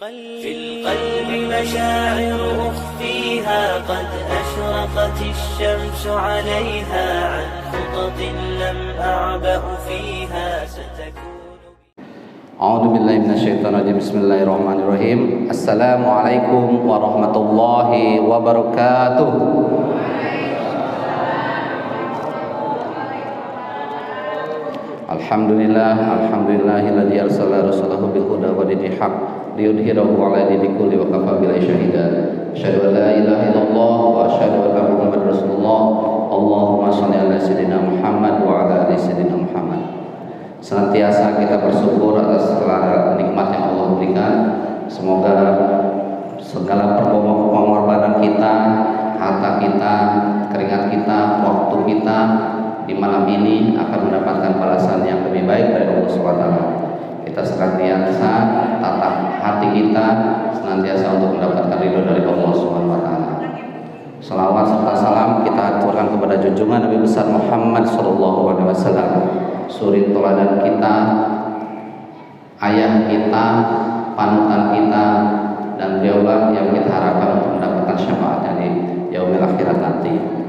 في القلب مشاعر أخفيها قد أشرقت الشمس عليها عن خطط لم أعبأ فيها ستكون. أعوذ بالله من الشيطان الرجيم. بسم الله الرحمن الرحيم. السلام عليكم ورحمة الله وبركاته. Alhamdulillahilladzi arsala rasulahu bil huda wa dinil haq liyudhhirahu 'ala dini kulli wa kafa billahi shahida. Asyhadu an la ilaha illallah wa asyhadu anna Muhammadar Rasulullah. Allahumma shalli ala sayyidina Muhammad wa ala ali sayyidina Muhammad. Senantiasa kita bersyukur atas segala nikmat yang Allah berikan. Semoga segala pengorbanan kita, harta kita, keringat kita, waktu kita di malam ini akan mendapatkan balasan yang lebih baik dari Allah SWT. Kita senantiasa tatap hati kita senantiasa untuk mendapatkan ridho dari Allah SWT. Salawat serta salam kita aturkan kepada junjungan Nabi besar Muhammad SAW, suri teladan kita, ayah kita, panutan kita, dan beliaulah yang kita harapkan untuk mendapatkan syafaatnya di yaumil akhirat nanti.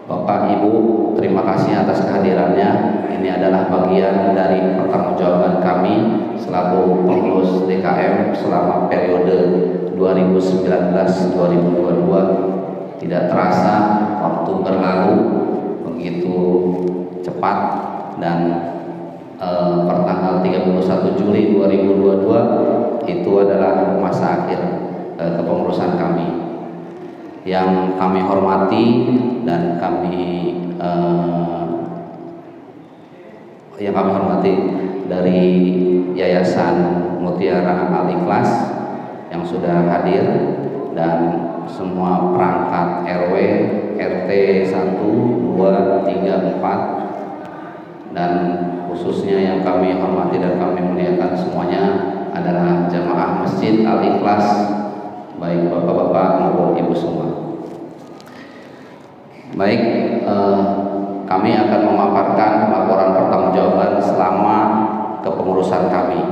Bapak Ibu, terima kasih atas kehadirannya. Ini adalah bagian dari pertanggungjawaban kami selaku pengurus DKM selama periode 2019-2022. Tidak terasa waktu berlalu begitu cepat dan pertanggal 31 Juli 2022 itu adalah masa akhir kepengurusan kami. Yang kami hormati dan yang kami hormati dari Yayasan Mutiara Al-Ikhlas yang sudah hadir, dan semua perangkat RW, RT 1, 2, 3, 4, dan khususnya yang kami hormati dan kami muliakan semuanya adalah jamaah Masjid Al-Ikhlas, baik bapak-bapak maupun ibu semua. Baik, kami akan memaparkan laporan pertanggungjawaban selama kepengurusan kami.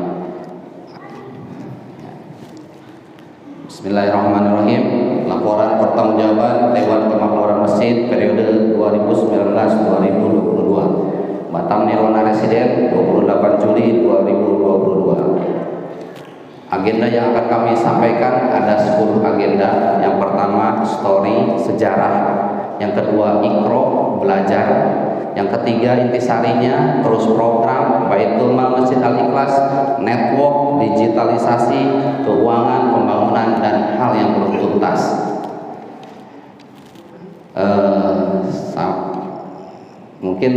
Bismillahirrahmanirrahim. Laporan pertanggungjawaban Dewan Kemakmuran Masjid periode 2019-2022. Batam Nirwana Residen 28 Juli 2022. Agenda yang akan kami sampaikan ada 10 agenda. Yang pertama story, sejarah. Yang kedua ikro, belajar. Yang ketiga intisarinya, terus program Baitul Mal Masjid Al-Ikhlas, network, digitalisasi, keuangan, pembangunan, dan hal yang belum tuntas. Mungkin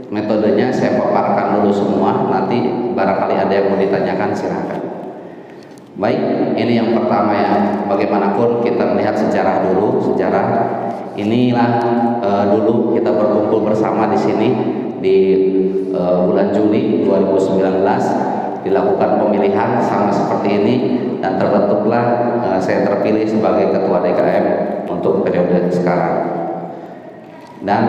metodenya saya paparkan dulu semua, nanti barangkali ada yang mau ditanyakan silakan. Baik, ini yang pertama ya. Bagaimanapun kita melihat sejarah dulu. Sejarah inilah dulu kita berkumpul bersama di sini di bulan Juli 2019 dilakukan pemilihan sama seperti ini, dan terbentuklah saya terpilih sebagai ketua DKM untuk periode sekarang. Dan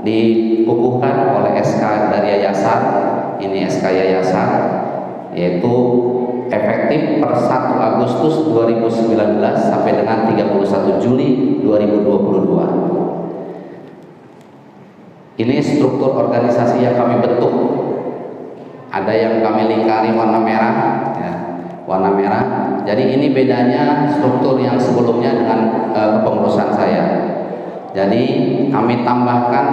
dikukuhkan oleh SK dari yayasan, ini SK yayasan, yaitu efektif per 1 Agustus 2019 sampai dengan 31 Juli 2022. Ini struktur organisasi yang kami bentuk. Ada yang kami lingkari warna merah, ya, warna merah. Jadi ini bedanya struktur yang sebelumnya dengan kepengurusan saya. Jadi kami tambahkan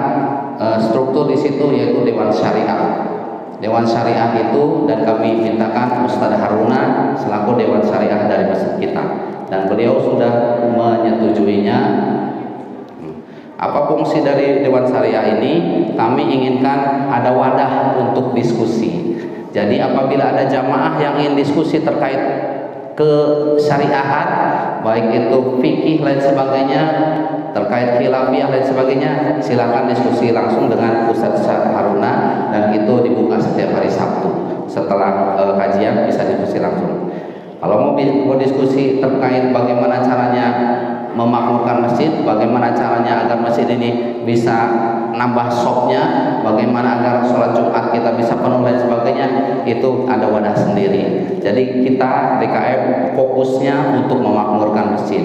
struktur di situ, yaitu Dewan Syariah. Dewan Syariah itu, dan kami mintakan Ustadz Haruna selaku Dewan Syariah dari masjid kita, dan beliau sudah menyetujuinya. Apa fungsi dari Dewan Syariah ini? Kami inginkan ada wadah untuk diskusi. Jadi apabila ada jamaah yang ingin diskusi terkait kesyariahan, baik itu fikih lain sebagainya, terkait khilafiyah dan sebagainya, silakan diskusi langsung dengan Ustadz Haruna, dan itu dibuka setiap hari Sabtu. Setelah kajian bisa diskusi langsung. Kalau mau diskusi terkait bagaimana caranya memakmurkan masjid, bagaimana caranya agar masjid ini bisa nambah shopnya, bagaimana agar sholat Jumat kita bisa penuh dan sebagainya, itu ada wadah sendiri. Jadi kita DKM fokusnya untuk memakmurkan masjid.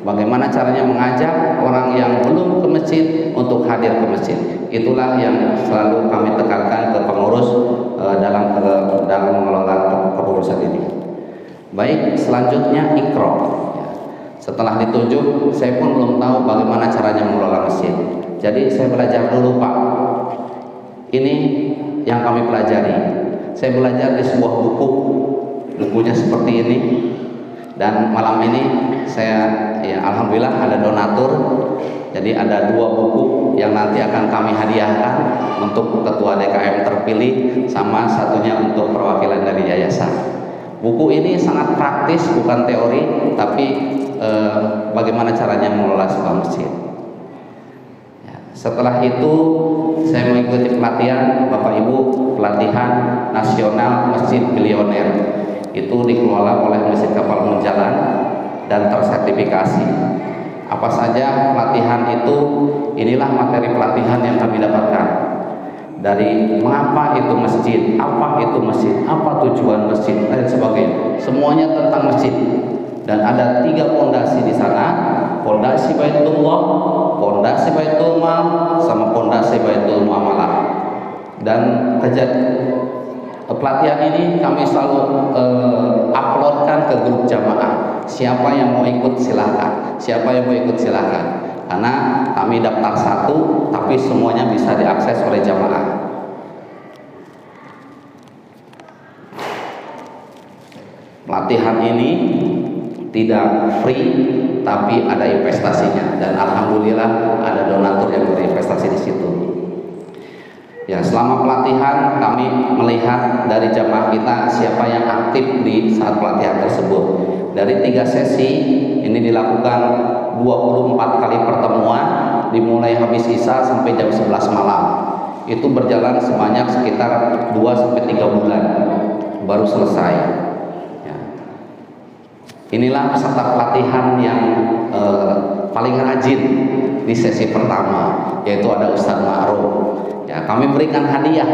Bagaimana caranya mengajak orang yang belum ke masjid untuk hadir ke masjid. Itulah yang selalu kami tekankan ke pengurus dalam mengelola kepengurusan ini. Baik, selanjutnya ikro. Setelah ditunjuk, saya pun belum tahu bagaimana caranya mengelola masjid. Jadi saya belajar dulu, Pak. Ini yang kami pelajari. Saya belajar di sebuah buku, bukunya seperti ini. Dan malam ini saya, ya alhamdulillah ada donatur. Jadi ada 2 buku yang nanti akan kami hadiahkan untuk ketua DKM terpilih, sama satunya untuk perwakilan dari yayasan. Buku ini sangat praktis, bukan teori, tapi bagaimana caranya mengelola sebuah masjid. Ya, setelah itu saya mengikuti pelatihan Bapak Ibu, pelatihan nasional Masjid Bilioner. Itu dikelola oleh Masjid Kapal Menjalan dan tersertifikasi. Apa saja pelatihan itu? Inilah materi pelatihan yang kami dapatkan. Dari mengapa itu masjid, apa itu masjid, apa tujuan masjid, dan sebagainya. Semuanya tentang masjid. Dan ada 3 pondasi di sana: pondasi Baitullah, pondasi Baitul Mal, sama pondasi Baitul Muamalah. Dan pelatihan ini kami selalu uploadkan ke grup jamaah. Siapa yang mau ikut silahkan, siapa yang mau ikut silahkan. Karena kami daftar 1, tapi semuanya bisa diakses oleh jamaah. Pelatihan ini tidak free, tapi ada investasinya, dan alhamdulillah ada donatur yang berinvestasi di situ. Ya, selama pelatihan kami melihat dari jamaah kita siapa yang aktif di saat pelatihan tersebut. Dari 3 sesi ini dilakukan 24 kali pertemuan, dimulai habis isya sampai jam 11 malam. Itu berjalan sebanyak sekitar 2-3 bulan baru selesai. Ya. Inilah peserta pelatihan yang paling rajin di sesi pertama, yaitu ada Ustadz Ma'ruf. Ya, kami berikan hadiah.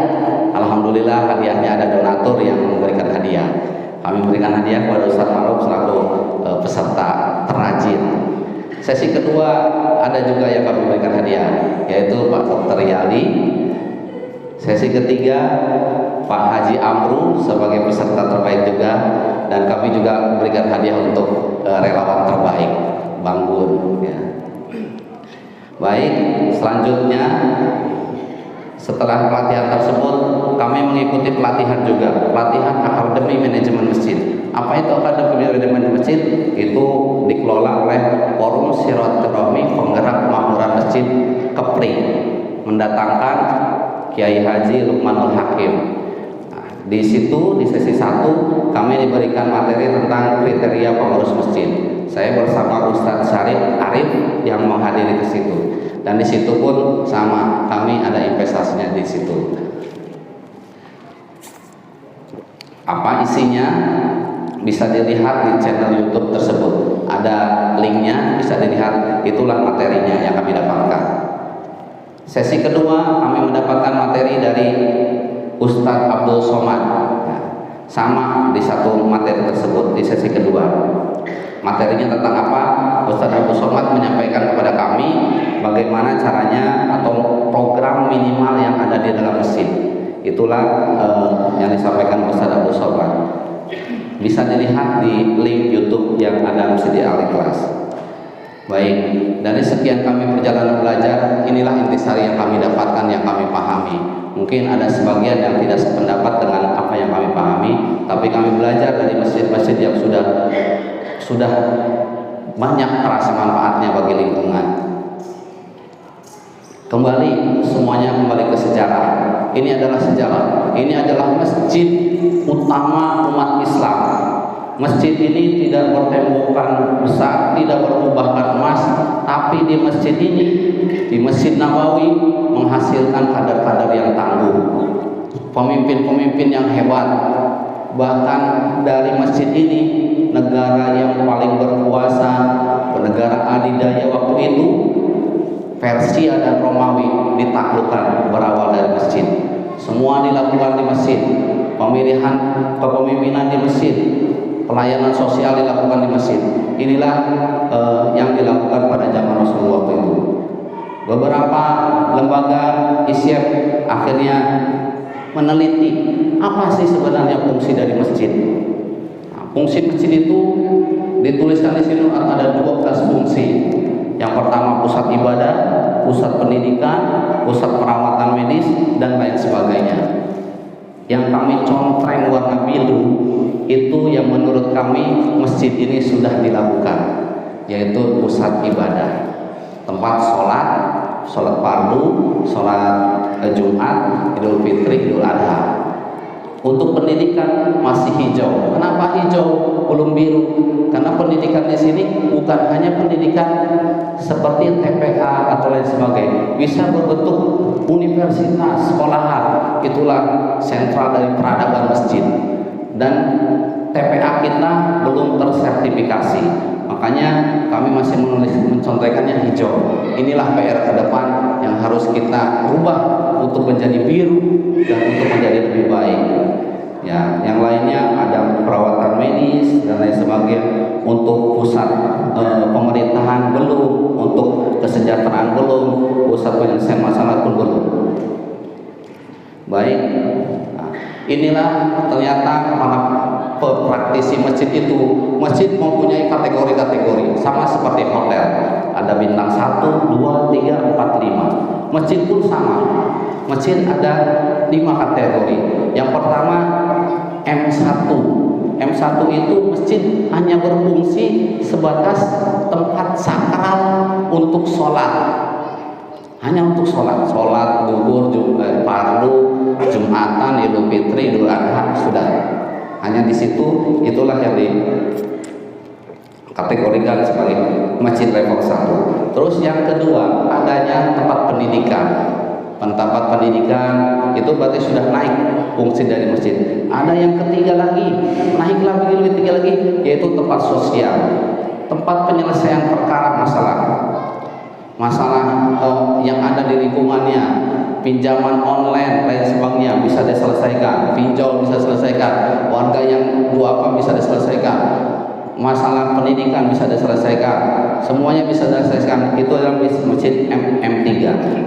Alhamdulillah hadiahnya ada donatur yang memberikan hadiah. Kami berikan hadiah kepada Ustadz Ma'ruf selaku peserta terrajin. Sesi kedua ada juga yang kami berikan hadiah, yaitu Pak Dr. Yali. Sesi ketiga Pak Haji Amru sebagai peserta terbaik juga, dan kami juga memberikan hadiah untuk relawan terbaik Bang Gun. Ya. Baik, selanjutnya setelah pelatihan tersebut kami mengikuti pelatihan juga, pelatihan Akademi Manajemen Masjid. Apa itu Akademi Manajemen Masjid? Itu dikelola oleh Forum Silaturahmi Penggerak Makmuran Masjid Kepri, mendatangkan Kiai Haji Lukmanul Hakim. Nah, di situ di sesi 1 kami diberikan materi tentang kriteria pengurus masjid. Saya bersama Ustadz Syarif Arif yang menghadiri ke situ. Dan di situ pun sama, kami ada investasinya di situ. Apa isinya? Bisa dilihat di channel YouTube tersebut. Ada linknya, bisa dilihat. Itulah materinya yang kami dapatkan. Sesi kedua kami mendapatkan materi dari Ustadz Abdul Somad. Nah, sama di satu materi tersebut di sesi kedua. Materinya tentang apa? Ustadz Abdul Somad menyampaikan kepada kami bagaimana caranya atau program minimal yang ada di dalam masjid. Itulah yang disampaikan Ustadz Abdul Somad. Bisa dilihat di link YouTube yang ada di Al-Ikhlas. Baik, dari sekian kami perjalanan belajar, inilah intisari yang kami dapatkan, yang kami pahami. Mungkin ada sebagian yang tidak sependapat dengan apa yang kami pahami, tapi kami belajar dari masjid-masjid yang sudah banyak terasa manfaatnya bagi lingkungan. Kembali, semuanya kembali ke sejarah. Ini adalah sejarah. Ini adalah masjid utama umat Islam. Masjid ini tidak bertembokan besar, tidak berubahkan emas, tapi di masjid ini, di Masjid Nabawi, menghasilkan kader-kader yang tangguh, pemimpin-pemimpin yang hebat. Bahkan dari masjid ini, negara yang paling berkuasa, negara adidaya waktu itu, Persia dan Romawi ditaklukkan berawal dari masjid. Semua dilakukan di masjid. Pemilihan kepemimpinan di masjid, pelayanan sosial dilakukan di masjid. Inilah yang dilakukan pada zaman Rasulullah waktu itu. Beberapa lembaga ISYEP akhirnya meneliti apa sih sebenarnya fungsi dari masjid. Nah, fungsi masjid itu dituliskan di sini ada 12 fungsi. Yang pertama pusat ibadah, pusat pendidikan, pusat perawatan medis, dan lain sebagainya. Yang kami contreng warna biru itu yang menurut kami masjid ini sudah dilakukan, yaitu pusat ibadah, tempat sholat fardu, sholat Jumat, Idul Fitri, Idul Adha. Untuk pendidikan masih hijau. Kenapa hijau belum biru? Karena pendidikan di sini bukan hanya pendidikan seperti TPA atau lain sebagainya, bisa berbentuk universitas, sekolahan. Itulah sentral dari peradaban masjid. Dan TPA kita belum tersertifikasi, makanya kami masih mencontohkannya hijau. Inilah PR ke depan yang harus kita rubah untuk menjadi biru dan untuk menjadi lebih baik. Ya, yang lainnya ada perawatan medis dan lain sebagainya. Untuk pusat pemerintahan belum, untuk kesejahteraan belum, pusat penyelesaian masalah pun belum. Baik, nah, inilah ternyata para praktisi masjid itu. Masjid mempunyai kategori-kategori, sama seperti hotel. Ada bintang 1, 2, 3, 4, 5. Masjid pun sama. Masjid ada 5 kategori. Yang pertama M1. M1 itu masjid hanya berfungsi sebatas tempat sakral untuk sholat. Hanya untuk sholat zuhur, fardu, Jumatan, Idul Fitri, Idul Adha, sudah. Hanya di situ, itulah yang dikategorikan sebagai masjid level 1. Terus yang kedua, adanya tempat pendidikan. Tempat pendidikan itu berarti sudah naik fungsi dari masjid. Ada yang ketiga lagi, naik lebih tinggi lagi, yaitu tempat sosial, tempat penyelesaian perkara masalah yang ada di lingkungannya. Pinjaman online lain sebagainya bisa diselesaikan, pinjol bisa diselesaikan, warga yang duafa bisa diselesaikan, masalah pendidikan bisa diselesaikan, semuanya bisa diselesaikan. Itu adalah masjid M3.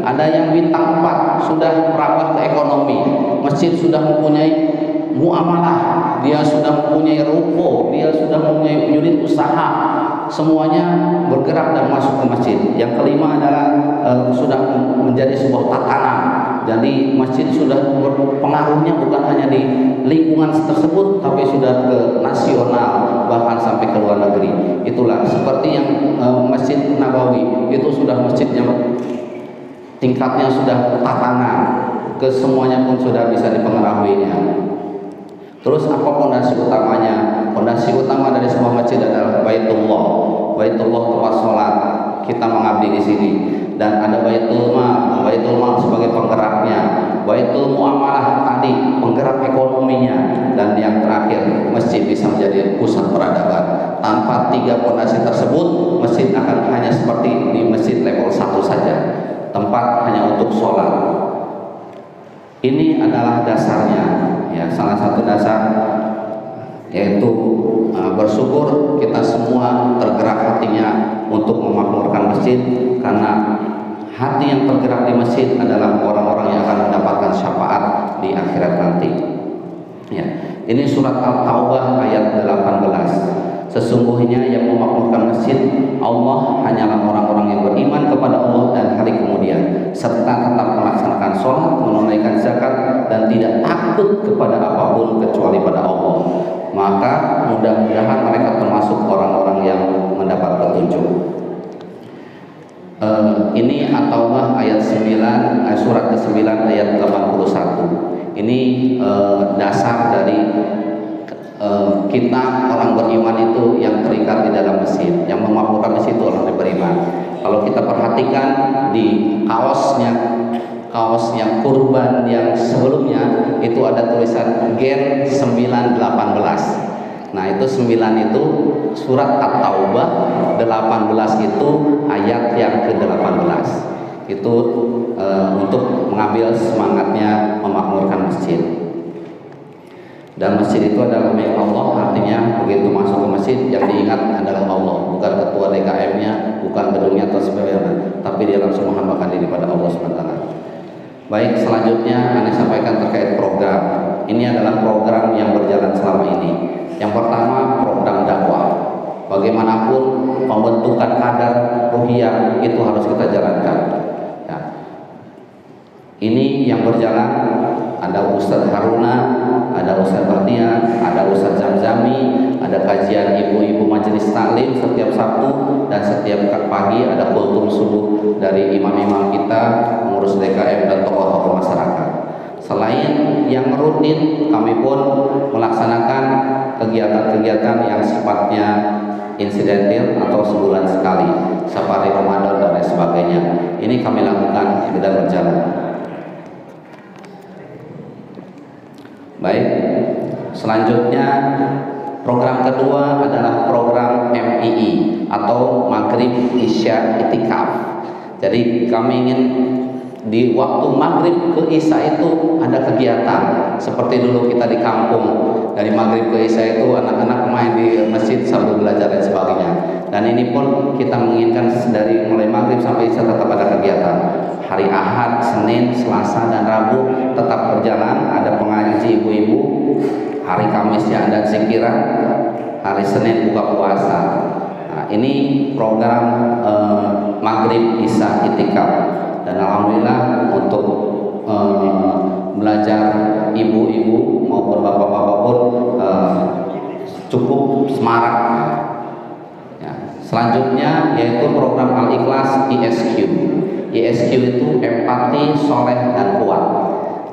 Ada yang bintang 4, sudah merambah ke ekonomi. Masjid sudah mempunyai muamalah, dia sudah mempunyai ruko, dia sudah mempunyai unit usaha, semuanya bergerak dan masuk ke masjid. Yang kelima adalah sudah menjadi sebuah tatanan. Jadi masjid sudah berpengaruhnya bukan hanya di lingkungan tersebut, tapi sudah ke nasional, bahkan sampai ke luar negeri. Itulah seperti yang Masjid Nabawi itu sudah masjid yang tingkatnya sudah tatanan, ke semuanya pun sudah bisa dipengaruhinya. Terus apa pondasi utamanya? Pondasi utama dari sebuah masjid adalah Baitullah. Baitullah tempat sholat, kita mengabdi di sini. Dan ada Baitul Mal sebagai penggeraknya, Baitul Muamalah tadi penggerak ekonominya, dan yang terakhir masjid bisa menjadi pusat peradaban. Tanpa 3 pondasi tersebut, masjid akan hanya seperti di masjid level 1 saja, tempat hanya untuk sholat. Ini adalah dasarnya, ya, salah satu dasar, yaitu bersyukur kita semua tergerak hatinya untuk memakmurkan masjid, karena hati yang tergerak di masjid adalah orang-orang yang akan mendapatkan syafaat di akhirat nanti. Ya, ini surat Al-Taubah ayat 18. Sesungguhnya yang memakmurkan masjid Allah hanyalah orang-orang yang beriman kepada Allah dan hari kemudian, serta tetap melaksanakan sholat, menunaikan zakat, dan tidak takut kepada apapun kecuali pada Allah. Maka mudah-mudahan mereka termasuk orang-orang yang mendapat petunjuk. Ini At-Taubah ayat 9, surat ke-9 ayat 81. Ini dasar dari kita orang beriman itu yang terikat di dalam masjid, yang memakmurkan masjid itu orang yang beriman. Kalau kita perhatikan di kaos yang kurban yang sebelumnya itu ada tulisan Gen 918. Nah, itu 9 itu surat At-Taubah, 18 itu ayat yang ke-18. itu untuk mengambil semangatnya memakmurkan masjid. Dan masjid itu adalah milik Allah, artinya begitu masuk ke masjid yang diingat adalah Allah, bukan ketua DKM-nya, bukan gedungnya atau sebagainya, tapi dia langsung menghambakan diri pada Allah SWT. Baik, selanjutnya Anda sampaikan terkait program. Ini adalah program yang berjalan selama ini. Yang pertama, program dakwah. Bagaimanapun pembentukan kadar ruhiyah itu harus kita jalankan. Ya. Ini yang berjalan. Ada Ustadz Haruna, ada Ustadz Bahtiar, ada Ustadz Zamzami, ada kajian ibu-ibu majelis taklim setiap Sabtu, dan setiap pagi ada kultum subuh dari imam-imam kita, pengurus DKM dan tokoh-tokoh masyarakat. Selain yang rutin, kami pun melaksanakan kegiatan-kegiatan yang sifatnya insidentil atau sebulan sekali, safari Ramadan dan lain sebagainya. Ini kami lakukan dan berjalan. Baik, selanjutnya program kedua adalah program MII atau Maghrib Isya Itikaf. Jadi kami ingin di waktu maghrib ke isya itu ada kegiatan seperti dulu kita di kampung, dari maghrib ke isya itu anak-anak main di masjid sambil belajar dan sebagainya. Dan ini pun kita menginginkan dari mulai maghrib sampai isya tetap ada kegiatan. Hari Ahad, Senin, Selasa dan Rabu tetap berjalan, ada pengaji ibu-ibu. Hari Kamis ya ada zikiran, hari Senin buka puasa. Nah, ini program maghrib isya itikaf. Dan alhamdulillah untuk belajar ibu-ibu maupun bapak-bapak pun cukup semarak. Ya. Selanjutnya yaitu program Al-Ikhlas ISQ. ISQ itu empati, soleh dan kuat.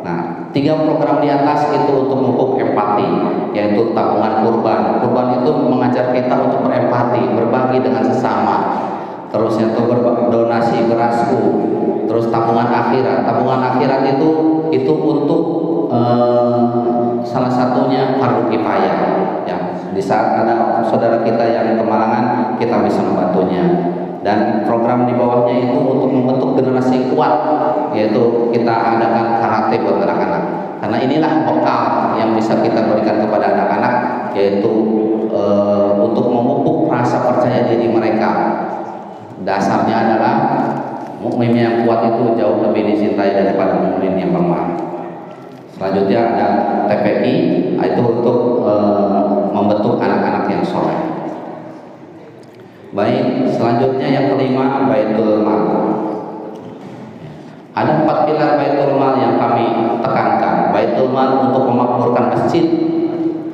Nah, 3 program di atas itu untuk memupuk empati, yaitu tabungan kurban. Kurban itu mengajar kita untuk berempati, berbagi dengan sesama. Terus itu donasi berasku. Terus tabungan akhirat. Tabungan akhirat itu untuk salah satunya fardu kifayah. Ya, di saat ada saudara kita yang kemalangan, kita bisa membantunya. Dan program di bawahnya itu untuk membentuk generasi kuat, yaitu kita adakan karate buat anak-anak. Karena inilah bekal yang bisa kita berikan kepada anak-anak, yaitu untuk memupuk rasa percaya diri mereka. Dasarnya adalah mukmin yang kuat itu jauh lebih dicintai daripada mukmin yang lemah. Selanjutnya ada TPI, itu untuk membentuk anak-anak yang soleh. Baik, selanjutnya yang kelima, Baitul Mal. Ada 4 pilar Baitul Mal yang kami tekankan. Baitul Mal untuk memakmurkan masjid.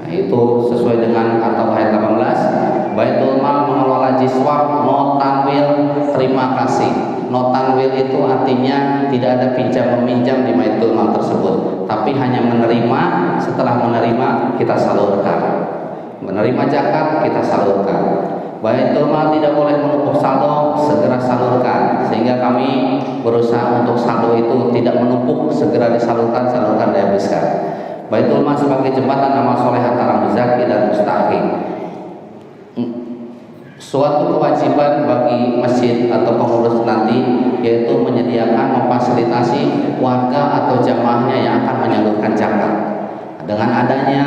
Nah, itu sesuai dengan atau ayat 18. Baitul Mal mengelola jiswah, no tanwil, terima kasih. No tanwil itu artinya tidak ada pinjam meminjam di Baitul Mal tersebut, tapi hanya menerima. Setelah menerima kita salurkan. Menerima zakat kita salurkan. Baitul Mal tidak boleh menumpuk saldo, segera salurkan. Sehingga kami berusaha untuk saldo itu tidak menumpuk, segera disalurkan, dihabiskan. Baitul Mal sebagai jembatan amal soleh antara muzaki dan mustaqim. Suatu kewajiban bagi masjid atau pengurus nanti, yaitu menyediakan memfasilitasi warga atau jamaahnya yang akan menyalurkan zakat. Dengan adanya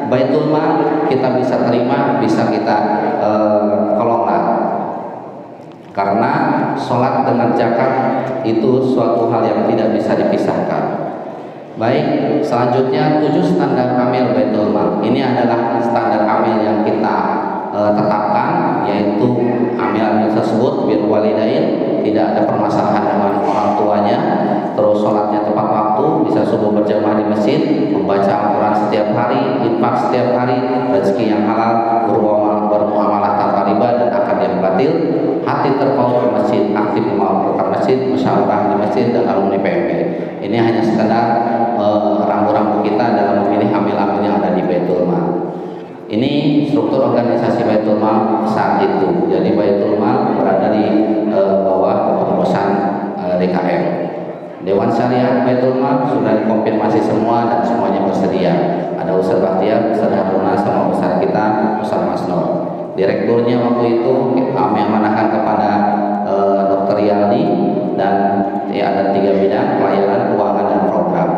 Baitul Mal, kita bisa terima, bisa kita kelola. Karena sholat dengan zakat itu suatu hal yang tidak bisa dipisahkan. Baik, selanjutnya 7 standar amil Baitul Mal. Ini adalah standar amil yang kita tetapkan, yaitu amil-amil tersebut birrul walidain, tidak ada permasalahan dengan orang tuanya, terus sholatnya tepat waktu, bisa subuh berjamaah di masjid, membaca Al-Quran setiap hari, infak setiap hari, rezeki yang halal, bermuamalah tanpa riba dan akad yang batil, hati terpaut ke masjid, aktif memawurkan masjid, musyawarah di masjid dan alumni PMP. Ini hanya sekedar rambu-rambu kita dalam memilih amil-amil yang ada di Baitul Mal. Ini struktur organisasi Baitul Mal saat itu. Jadi Baitul Mal berada di bawah kepengurusan DKM. Dewan Syariah Baitul Mal sudah dikonfirmasi semua dan semuanya bersedia. Ada Ustadz Bahtiar, Ustadz Haruna, sama Ustadz kita, Ustadz Masnur. Direkturnya waktu itu kami amanahkan kepada Dr. Yaldi, dan ya, ada 3 bidang: pelayanan, keuangan, dan program.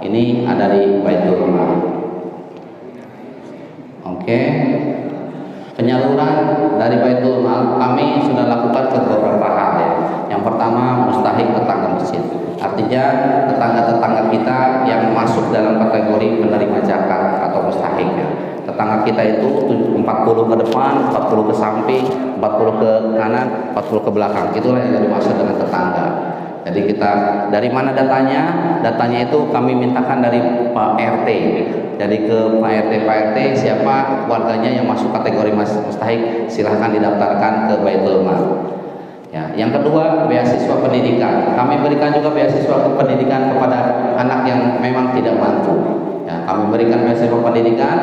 Ini ada di Baitul Mal. Oke. Penyaluran dari Baitul Mal kami sudah lakukan ke beberapa hal ya. Yang pertama, mustahik tetangga masjid. Artinya tetangga-tetangga kita yang masuk dalam kategori penerima zakat atau mustahik ya. Tetangga kita itu 40 ke depan, 40 ke samping, 40 ke kanan, 40 ke belakang. Itulah yang dimaksud dengan tetangga. Jadi kita dari mana datanya? Datanya itu kami mintakan dari Pak RT. Jadi ke Pak RT siapa warganya yang masuk kategori mustahik, silahkan didaftarkan ke Baitul Mal. Ya, yang kedua, beasiswa pendidikan. Kami berikan juga beasiswa pendidikan kepada anak yang memang tidak mampu. Ya, kami berikan beasiswa pendidikan,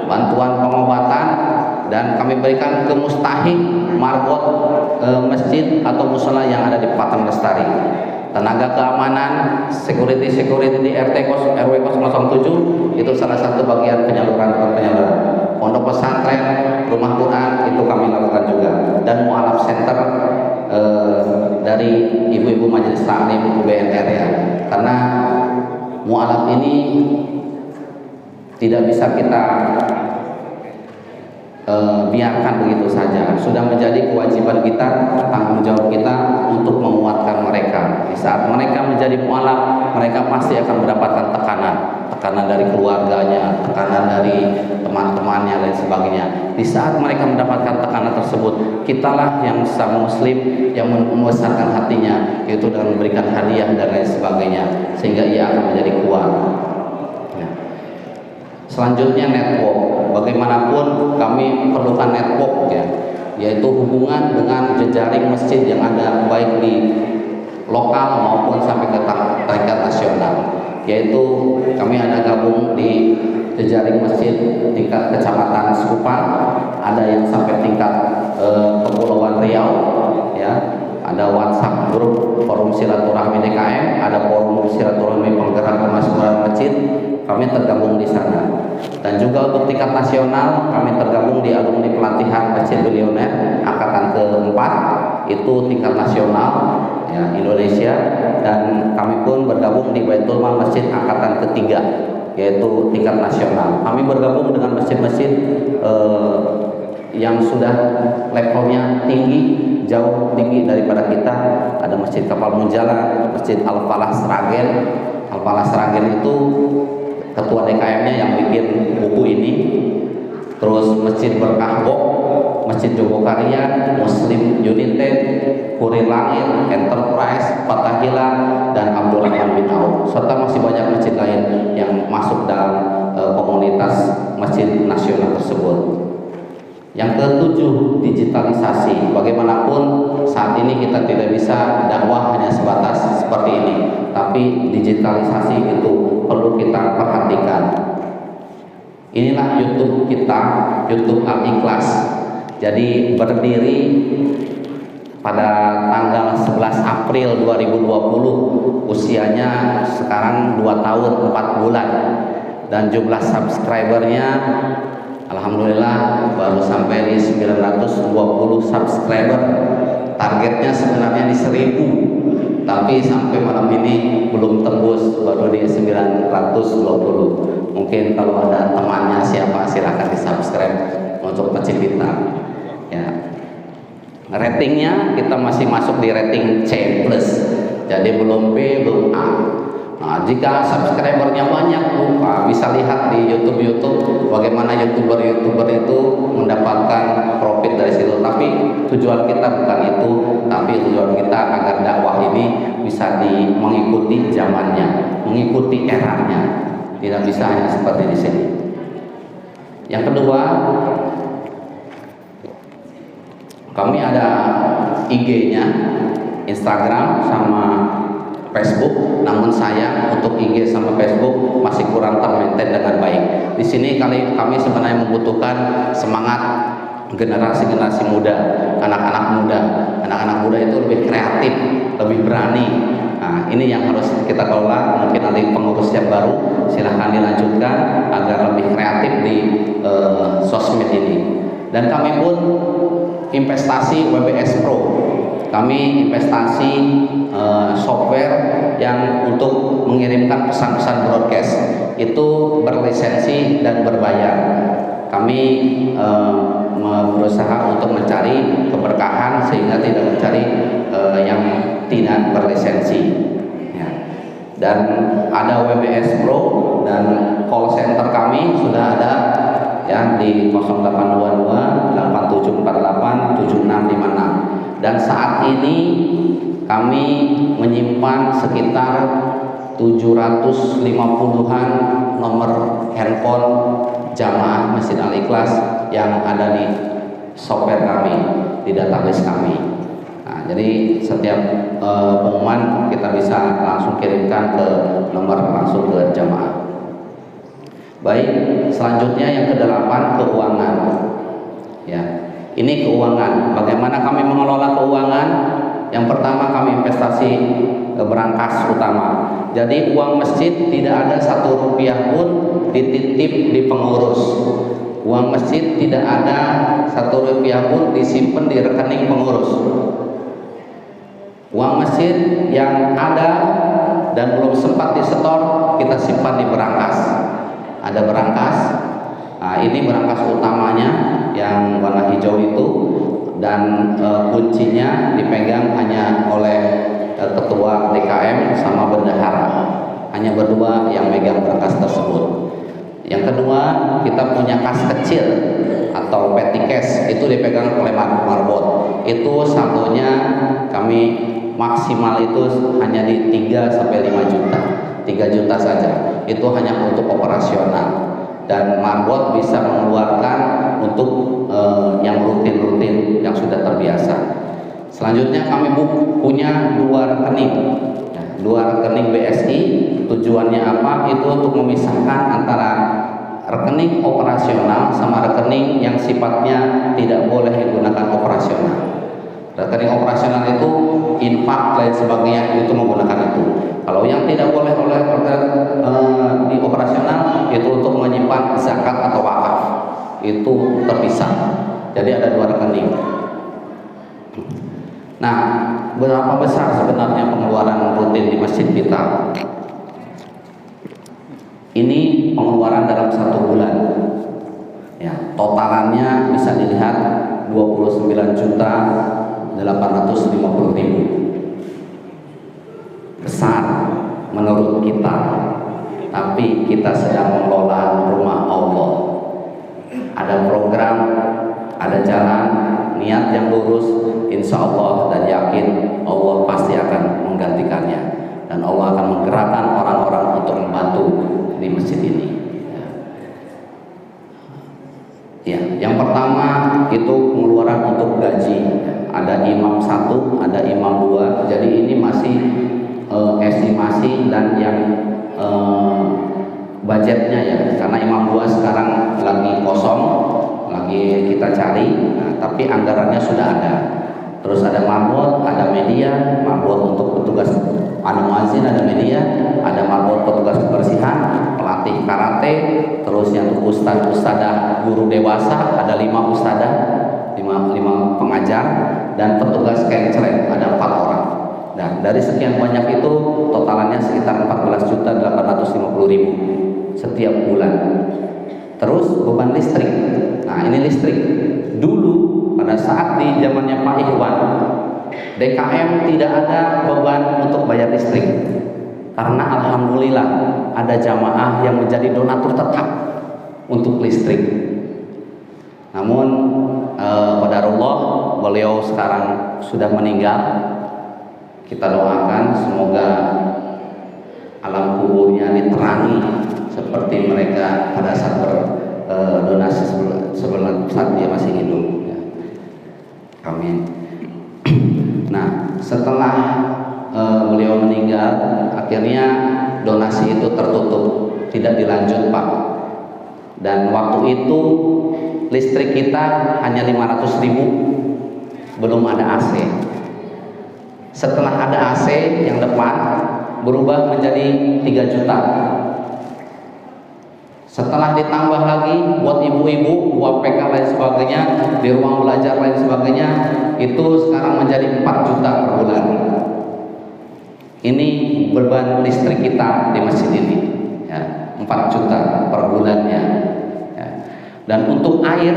bantuan pengobatan, dan kami berikan ke mustahik marbot masjid atau musola yang ada di Patan Lestari. Tenaga keamanan, security di RW 007 itu salah satu bagian penyaluran. Pondok pesantren, rumah Quran itu kami lakukan juga, dan mualaf center dari ibu-ibu majelis taklim UBNR ya. Karena mualaf ini tidak bisa kita biarkan begitu saja. Sudah menjadi kewajiban kita, tanggung jawab kita untuk menguatkan mereka. Di saat mereka menjadi mualaf, mereka pasti akan mendapatkan tekanan dari keluarganya, tekanan dari teman-temannya dan sebagainya. Di saat mereka mendapatkan tekanan tersebut, kitalah yang sang muslim yang membesarkan hatinya, yaitu dengan memberikan hadiah dan lain sebagainya, sehingga ia akan menjadi kuat. Selanjutnya network. Bagaimanapun kami perlukan network ya, yaitu hubungan dengan jejaring masjid yang ada baik di lokal maupun sampai ke tingkat nasional. Yaitu kami ada gabung di jejaring masjid tingkat kecamatan Sekupang, ada yang sampai tingkat Kepulauan Riau ya. Ada WhatsApp grup forum silaturahmi DKM, ada forum silaturahmi penggerak kemajuan masjid, kami tergabung di sana. Dan juga untuk tingkat nasional, kami tergabung di alumni pelatihan Masjid Bilioner angkatan keempat, itu tingkat nasional ya, Indonesia, dan kami pun bergabung di Baitul Mal Masjid angkatan ketiga, yaitu tingkat nasional. Kami bergabung dengan masjid-masjid yang sudah levelnya tinggi, jauh tinggi daripada kita. Ada Masjid Kapal Munjala, Masjid Al-Falah Sragen. Al-Falah Sragen itu ketua DKM-nya yang bikin buku ini. Terus Masjid Berkah Bok, Masjid Jogokarya, Muslim United, Puri Langit, Enterprise, Fatahila, dan Abdurrahman bin Auf, serta masih banyak masjid lain yang masuk dalam komunitas masjid nasional tersebut. Yang ketujuh, digitalisasi. Bagaimanapun saat ini kita tidak bisa dakwah hanya sebatas seperti ini, tapi digitalisasi itu perlu kita perhatikan. Inilah YouTube kita, YouTube Al-Ikhlas. Jadi berdiri pada tanggal 11 April 2020, usianya sekarang 2 tahun 4 bulan, dan jumlah subscribernya alhamdulillah baru sampai di 920 subscriber. Targetnya sebenarnya di 1000, tapi sampai malam ini belum tembus, baru di 920. Mungkin kalau ada temannya siapa, silahkan di subscribe untuk masjid kita ya. Ratingnya kita masih masuk di rating C+, jadi belum B, belum A. Nah, jika subscribernya banyak, bisa lihat di YouTube bagaimana youtuber itu mendapatkan profit dari situ. Tapi tujuan kita bukan itu, tapi tujuan kita agar dakwah ini bisa mengikuti zamannya, mengikuti eranya, tidak bisa hanya seperti di sini. Yang kedua, kami ada IG-nya, Instagram sama Facebook, namun sayang untuk IG sama Facebook masih kurang termaintain dengan baik. Di sini kami sebenarnya membutuhkan semangat generasi muda, anak-anak muda itu lebih kreatif, lebih berani. Nah, ini yang harus kita kelola. Mungkin nanti pengurus yang baru silahkan dilanjutkan agar lebih kreatif di sosmed ini. Dan kami pun investasi WBS Pro. Kami investasi software yang untuk mengirimkan pesan-pesan broadcast itu berlisensi dan berbayar. Kami berusaha untuk mencari keberkahan sehingga tidak mencari yang tidak berlisensi. Ya. Dan ada WBS Pro dan call center kami sudah ada ya di 0822 8748 7656. Dan saat ini kami menyimpan sekitar 750-an nomor handphone jamaah Masjid Al-Ikhlas yang ada di software kami, di database kami. Nah, jadi setiap pengumuman kita bisa langsung kirimkan ke nomor langsung ke jamaah. Baik, selanjutnya yang ke-8, keuangan. Ya, ini keuangan. Bagaimana kami mengelola keuangan? Yang pertama, kami investasi berangkas utama. Jadi uang masjid tidak ada 1 rupiah pun dititip di pengurus. Uang masjid tidak ada 1 rupiah pun disimpan di rekening pengurus. Uang masjid yang ada dan belum sempat disetor kita simpan di berangkas. Ada berangkas. Nah, ini berangkas utamanya yang warna hijau itu, dan kuncinya dipegang hanya oleh ketua DKM sama bendahara. Hanya berdua yang megang berangkas tersebut. Yang kedua, kita punya kas kecil atau petty cash, itu dipegang oleh marbot. Itu saldonya kami maksimal itu hanya di 3 sampai 5 juta. 3 juta saja. Itu hanya untuk operasional. Dan marbot bisa mengeluarkan untuk yang rutin-rutin yang sudah terbiasa. Selanjutnya kami punya 2 rekening. 2 rekening BSI. Tujuannya apa? Itu untuk memisahkan antara rekening operasional sama rekening yang sifatnya tidak boleh digunakan operasional. Rekening operasional itu infak lain sebagainya, itu menggunakan itu. Kalau yang tidak boleh oleh di operasional itu untuk menyimpan zakat atau wakaf, itu terpisah. Jadi ada 2 rekening. Nah, berapa besar sebenarnya pengeluaran rutin di masjid kita? Ini pengeluaran dalam 1 bulan. Ya, totalannya bisa dilihat 29.850.000. Besar menurut kita, tapi kita sedang mengelola rumah Allah. Ada program, ada jalan, niat yang lurus, insya Allah dan yakin Allah pasti akan menggantikannya, dan Allah akan menggerakkan orang-orang untuk membantu di masjid ini. Ya, yang pertama itu pengeluaran untuk gaji. Ada imam 1, ada imam 2. Jadi ini masih estimasi dan yang budgetnya ya, karena imam 2 sekarang lagi kosong, lagi kita cari. Nah, tapi anggarannya sudah ada. Terus ada marbot, ada media, marbot untuk petugas muazin, ada media, ada marbot petugas kebersihan, pelatih karate, terus yang untuk ustadzah guru dewasa ada 5 ustadzah, 5 pengajar, dan petugas kencreng ada 4 orang. Dan dari sekian banyak itu totalannya sekitar 14.850.000 setiap bulan. Terus beban listrik. Nah, ini listrik. Dulu pada saat di zamannya Pak Ikhwan, DKM tidak ada beban untuk bayar listrik. Karena alhamdulillah ada jamaah yang menjadi donatur tetap untuk listrik. Namun qadarullah beliau sekarang sudah meninggal. Kita doakan semoga alam kuburnya diterangi seperti mereka pada saat berdonasi sebelum saat dia masih hidup. Ya. Amin. Nah, setelah beliau meninggal, akhirnya donasi itu tertutup, tidak dilanjut Pak. Dan waktu itu listrik kita hanya 500.000, belum ada AC. Setelah ada AC yang depan berubah menjadi 3 juta. Setelah ditambah lagi buat ibu-ibu, buat PK lain sebagainya, di ruang belajar lain sebagainya, itu sekarang menjadi 4 juta per bulan. Ini beban listrik kita di masjid ini, ya, 4 juta per bulannya. Ya. Dan untuk air,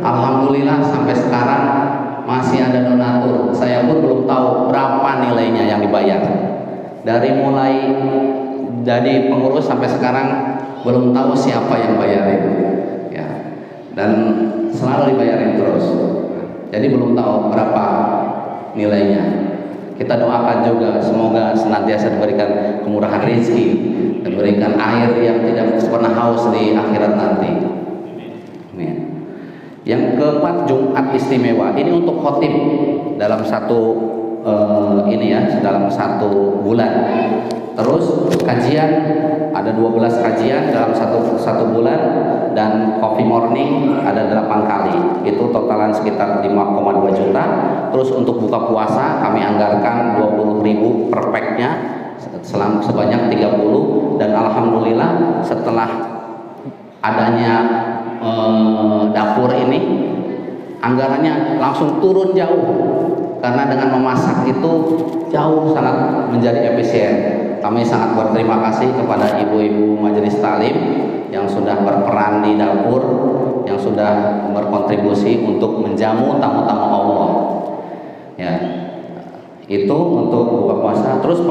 alhamdulillah sampai sekarang masih ada donatur. Saya pun belum tahu berapa nilainya yang dibayar. Dari mulai jadi pengurus sampai sekarang belum tahu siapa yang bayarin, ya. Dan selalu dibayarin terus. Jadi belum tahu berapa nilainya. Kita doakan juga semoga senantiasa diberikan kemurahan rezeki, diberikan air yang tidak pernah haus di akhirat nanti. Amin. Yang keempat, Jumat istimewa. Ini untuk khotib dalam satu dalam satu bulan. Terus kajian ada 12 kajian dalam satu bulan, dan coffee morning ada 8 kali. Itu totalan sekitar 5,2 juta. Terus untuk buka puasa kami anggarkan 20.000 per packnya sebanyak 30, dan alhamdulillah setelah adanya dapur ini anggarannya langsung turun jauh, karena dengan memasak itu jauh sangat menjadi efisien. Kami sangat berterima kasih kepada ibu-ibu majelis taklim yang sudah berperan di dapur, yang sudah berkontribusi untuk menjamu tamu-tamu Allah. Ya, itu untuk buka puasa. Terus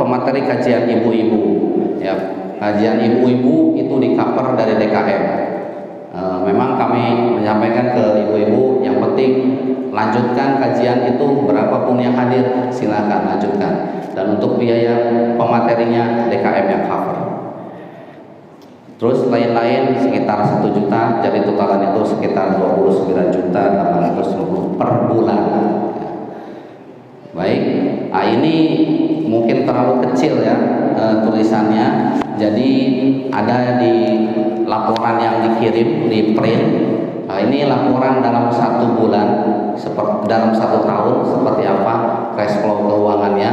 pemateri kajian ibu-ibu, ya, kajian ibu-ibu itu di cover dari DKM. Memang kami menyampaikan ke ibu-ibu, yang penting lanjutkan kajian itu, berapapun yang hadir silakan lanjutkan, dan untuk biaya pematerinya DKM yang cover. Terus lain-lain sekitar 1 juta, jadi totalan itu sekitar 29.850 per bulan. Baik, ini mungkin terlalu kecil ya tulisannya, jadi ada di laporan yang dikirim di print. Ini laporan dalam 1 bulan, dalam 1 tahun seperti apa cash flow keuangannya.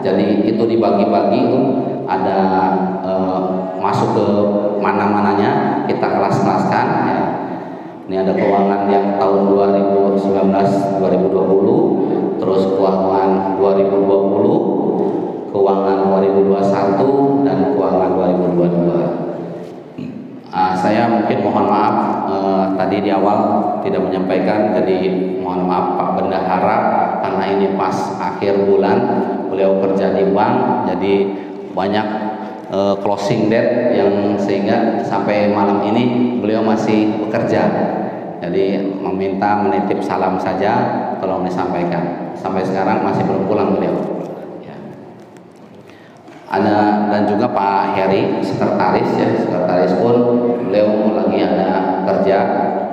Jadi itu dibagi-bagi, itu ada masuk ke mana-mananya, kita kelas-kelaskan. Ya. Ini ada keuangan yang tahun 2019-2020, terus keuangan 2020, keuangan 2021, dan keuangan 2022. Saya mungkin mohon maaf tadi di awal tidak menyampaikan, jadi mohon maaf Pak Bendahara, karena ini pas akhir bulan, beliau kerja di bank, jadi banyak closing date yang sehingga sampai malam ini beliau masih bekerja. Jadi meminta menitip salam saja, tolong disampaikan. Sampai sekarang masih belum pulang beliau. Ya. Ada, dan juga Pak Heri sekretaris, ya, sekretaris pun beliau lagi ada kerja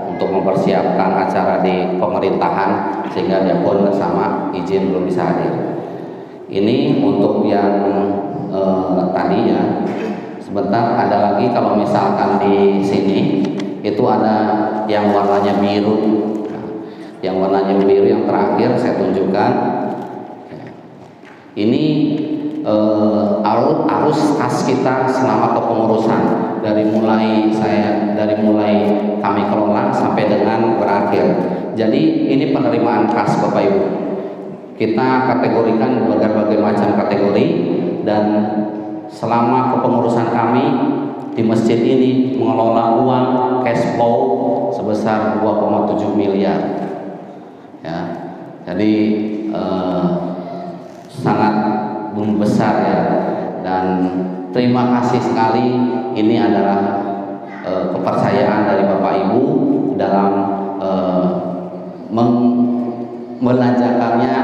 untuk mempersiapkan acara di pemerintahan, sehingga dia pun sama izin belum bisa hadir. Ini untuk yang tadi ya. Sebentar ada lagi, kalau misalkan di sini itu ada yang warnanya biru. Nah, yang warnanya biru yang terakhir saya tunjukkan. Ini arus kas kita selama kepengurusan, dari mulai kami kelola sampai dengan berakhir. Jadi ini penerimaan kas Bapak Ibu. Kita kategorikan berbagai macam kategori, dan selama kepengurusan kami di masjid ini mengelola uang cash flow sebesar 2,7 miliar. Ya, jadi sangat besar ya, dan terima kasih sekali. Ini adalah kepercayaan dari Bapak Ibu dalam membelanjakannya,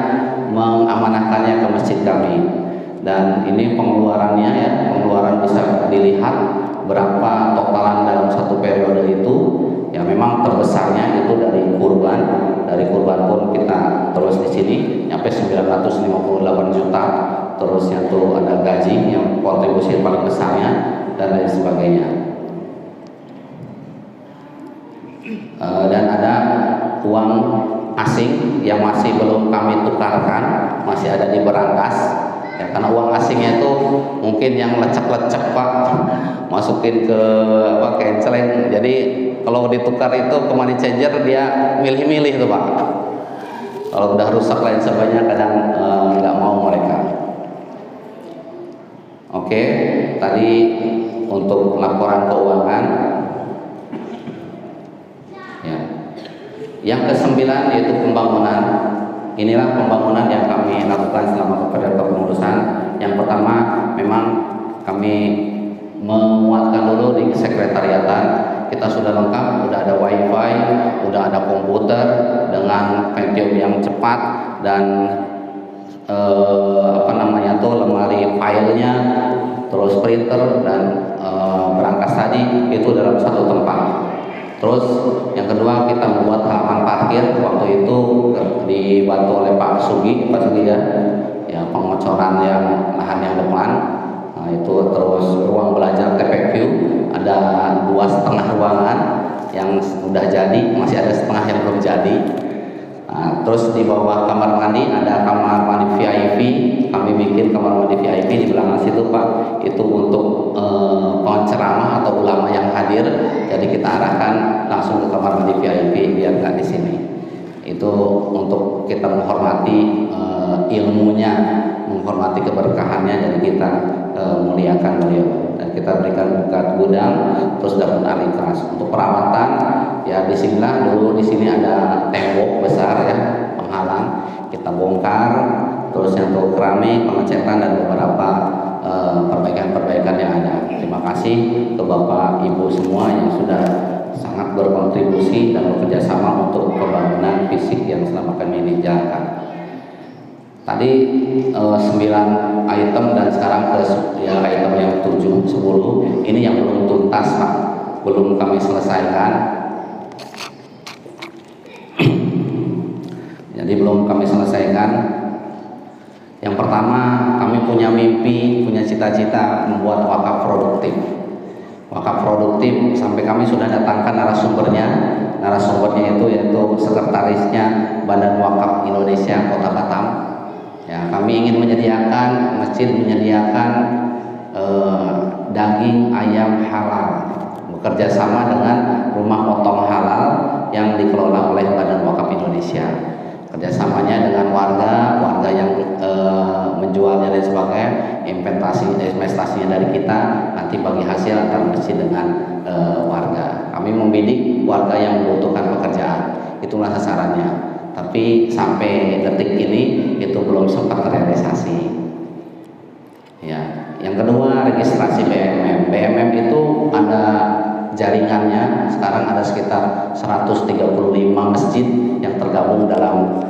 mengamanahkannya ke masjid kami. Dan ini pengeluarannya ya, pengeluaran bisa dilihat berapa totalan dalam satu periode itu. Ya memang terbesarnya itu dari kurban. Dari kurban pun kita terus di sini nyampe 958 juta. Terusnya tuh ada gaji yang kontribusi paling besarnya, dan lain sebagainya. Dan ada uang asing yang masih belum kami tukarkan, masih ada di berangkas. Ya, karena uang asingnya itu mungkin yang lecek-lecek Pak, masukin ke canceling. Jadi kalau ditukar itu ke money changer dia milih-milih tuh Pak. Kalau udah rusak lain sebagainya kadang nggak mau mereka. Oke, tadi untuk laporan keuangan. Ya. Yang ke-9 yaitu pembangunan. Inilah pembangunan yang kami lakukan selama kepengurusan. Yang pertama, memang kami menguatkan dulu di sekretariatan. Kita sudah lengkap, sudah ada wifi, sudah ada komputer dengan Pentium yang cepat dan lemari filenya, terus printer dan berangkas tadi itu dalam satu tempat. Terus yang kedua kita membuat halaman parkir, waktu itu dibantu oleh Pak Sugi ya pengocoran yang lahan yang depan. Nah, itu terus ruang belajar TPQ ada 2,5 ruangan yang sudah jadi, masih ada setengah yang belum jadi. Nah, terus di bawah kamar mandi ada kamar mandi VIP, kami bikin kamar mandi VIP di belakang situ Pak, itu untuk penceramah atau ulama yang hadir, jadi kita arahkan langsung ke kamar mandi VIP biar nggak di sini. Itu untuk kita menghormati ilmunya, menghormati keberkahannya, jadi kita muliakan beliau dan kita berikan bukat gudang, terus dapat alikras. Untuk perawatan ya disinilah dulu, di sini ada tembok besar ya penghalang, kita bongkar, terus yang untuk keramik, pengecetan dan beberapa perbaikan-perbaikan yang ada. Terima kasih ke Bapak Ibu semua yang sudah sangat berkontribusi dan bekerja sama untuk pembangunan fisik yang selama kami ini jalankan. Tadi 9 item dan sekarang ke item yang 7, 10. Ini yang belum tuntas Pak, belum kami selesaikan. Jadi belum kami selesaikan. Yang pertama, kami punya mimpi, punya cita-cita membuat wakaf produktif. Wakaf produktif sampai kami sudah datangkan narasumbernya. Narasumbernya itu yaitu sekretarisnya Badan Wakaf Indonesia Kota Batam. Ya, kami ingin menyediakan, masjid menyediakan daging ayam halal, bekerja sama dengan rumah potong halal yang dikelola oleh Badan Wakaf Indonesia. Kerjasamanya dengan warga yang menjualnya dan sebagainya, investasinya dari kita, nanti bagi hasil antar masjid dengan warga. Kami membidik warga yang membutuhkan pekerjaan, itulah sasarannya. Tapi sampai detik ini itu belum sempat terrealisasi. Ya, yang kedua registrasi BMM. BMM itu ada jaringannya, sekarang ada sekitar 135 masjid yang tergabung dalam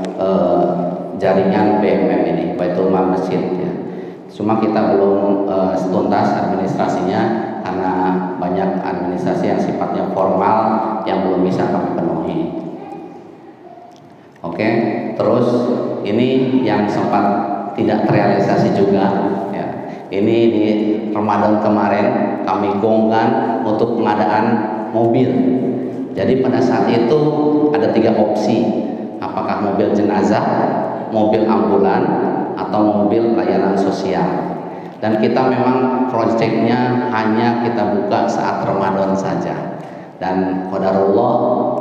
jaringan BMM ini, Baitul Mal Masjid ya. Cuma kita belum tuntas administrasinya karena banyak administrasi yang sifatnya formal yang belum bisa kami penuhi. Oke, terus ini yang sempat tidak terrealisasi juga ya. Ini di Ramadan kemarin kami gongkan untuk pengadaan mobil. Jadi pada saat itu ada 3 opsi, apakah mobil jenazah, mobil ambulan, atau mobil layanan sosial. Dan kita memang proyeknya hanya kita buka saat Ramadan saja. Dan qadarullah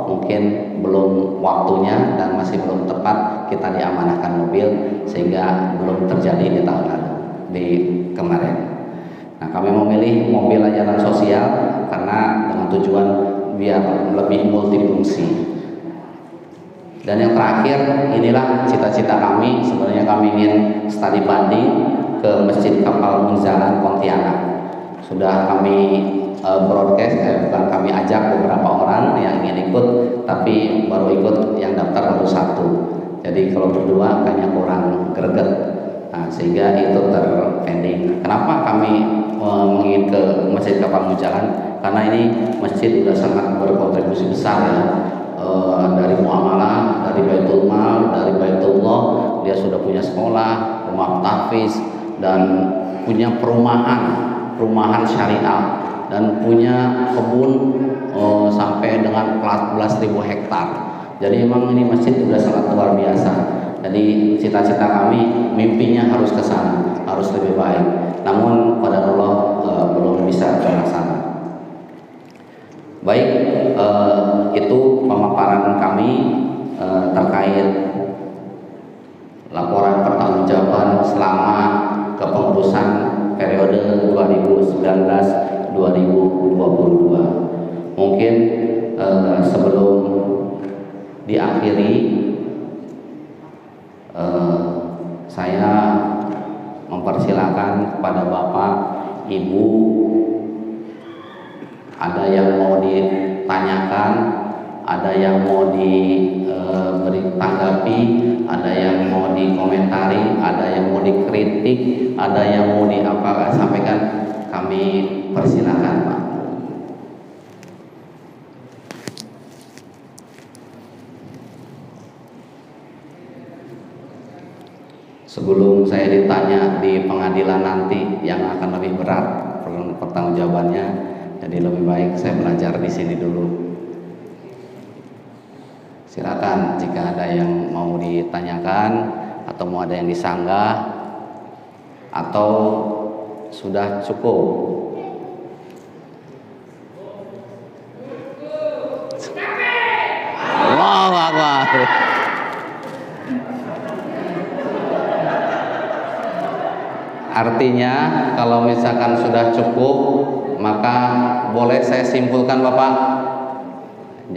mungkin belum waktunya dan masih belum tepat kita diamanahkan mobil, sehingga belum terjadi di tahun lalu, di kemarin. Nah, kami memilih mobil layanan sosial karena dengan tujuan biar lebih multifungsi. Dan yang terakhir, inilah cita-cita kami. Sebenarnya kami ingin studi banding ke Masjid Kapal Munzalan Pontianak. Sudah kami broadcast, bukan kami ajak beberapa orang yang ingin ikut, tapi baru ikut yang daftar baru 1. Jadi kalau berdua kayaknya kurang greget. Nah, sehingga itu terpending. Kenapa kami ingin ke Masjid Kapal Munzalan? Karena ini masjid sudah sangat berkontribusi besar ya. Dari muamalah, dari Baitul Mal, dari Baitullah, dia sudah punya sekolah, rumah tahfiz, dan punya perumahan syariah, dan punya kebun sampai dengan 14.000 hektar. Jadi memang ini masjid sudah sangat luar biasa. Jadi cita-cita kami, mimpinya harus ke sana, harus lebih baik. Namun qadarullah belum bisa terlaksana. Baik, itu pemaparan kami terkait laporan pertanggungjawaban selama kepengurusan periode 2019-2022. Mungkin sebelum diakhiri, saya mempersilakan kepada Bapak, Ibu, ada yang mau ditanyakan, ada yang mau diberi tanggapi, ada yang mau dikomentari, ada yang mau dikritik, ada yang mau sampaikan, kami persilakan Pak. Sebelum saya ditanya di pengadilan nanti yang akan lebih berat pertanggungjawabannya, jadi lebih baik saya belajar di sini dulu. Silakan jika ada yang mau ditanyakan atau mau ada yang disanggah atau sudah cukup. Allahu Akbar. Artinya kalau misalkan sudah cukup, maka boleh saya simpulkan Bapak,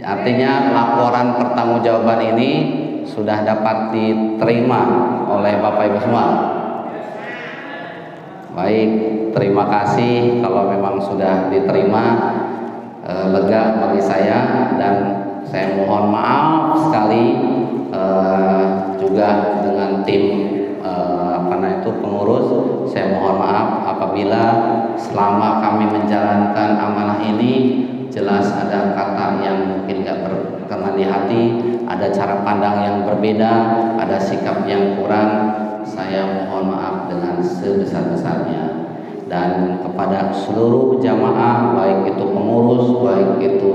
artinya laporan pertanggungjawaban ini sudah dapat diterima oleh Bapak Ibu semua. Baik, terima kasih kalau memang sudah diterima, lega bagi saya, dan saya mohon maaf sekali juga dengan tim pengurus. Saya mohon maaf apabila selama kami menjalankan amanah ini jelas ada kata yang mungkin gak berkenan di hati, ada cara pandang yang berbeda, ada sikap yang kurang. Saya mohon maaf dengan sebesar-besarnya. Dan kepada seluruh jamaah, baik itu pengurus, baik itu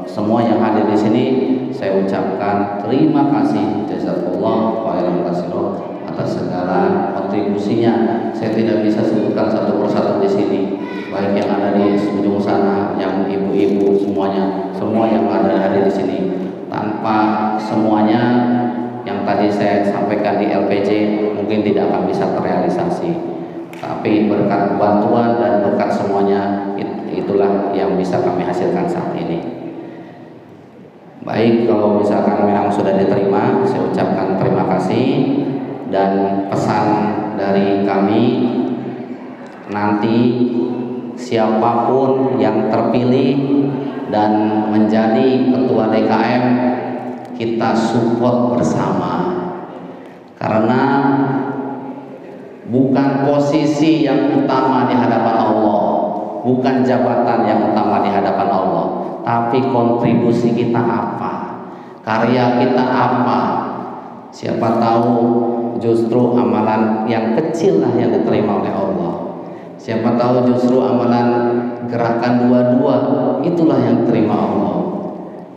semua yang hadir di sini, saya ucapkan terima kasih, jazakallah khairan katsiran atas segala kontribusinya. Saya tidak bisa sebutkan satu persatu di sini, baik yang ada di ujung sana, yang ibu-ibu, semuanya, semua yang ada hadir di sini. Tanpa semuanya yang tadi saya sampaikan di LPJ mungkin tidak akan bisa terrealisasi. Tapi berkat bantuan dan berkat semuanya, itulah yang bisa kami hasilkan saat ini. Baik, kalau misalkan memang sudah diterima, saya ucapkan terima kasih. Dan pesan dari kami, nanti siapapun yang terpilih dan menjadi ketua DKM, kita support bersama. Karena bukan posisi yang utama di hadapan Allah, bukan jabatan yang utama di hadapan Allah, tapi kontribusi kita apa, karya kita apa. Siapa tahu justru amalan yang kecil lah yang diterima oleh Allah. Siapa tahu justru amalan gerakan dua-dua itulah yang diterima Allah.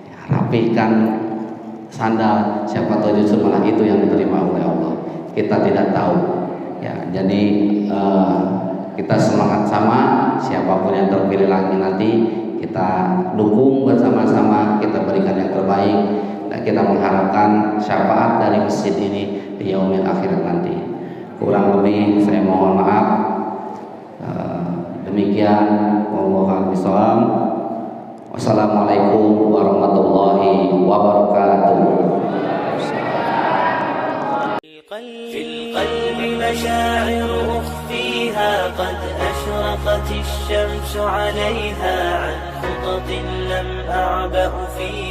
Ya, rapihkan sandal, siapa tahu justru malah itu yang diterima oleh Allah. Kita tidak tahu. Ya, jadi kita semangat sama, siapapun yang terpilih lagi nanti kita dukung bersama-sama, kita berikan yang terbaik, dan kita mengharapkan syafaat dari masjid ini di yaumil akhirat nanti. Kurang lebih saya mohon maaf. Demikian, wallahu a'lam. Wassalamualaikum warahmatullahi wabarakatuh. في القلب مشاعر أخفيها قد أشرقت الشمس عليها عن خطط لم أعبأ فيها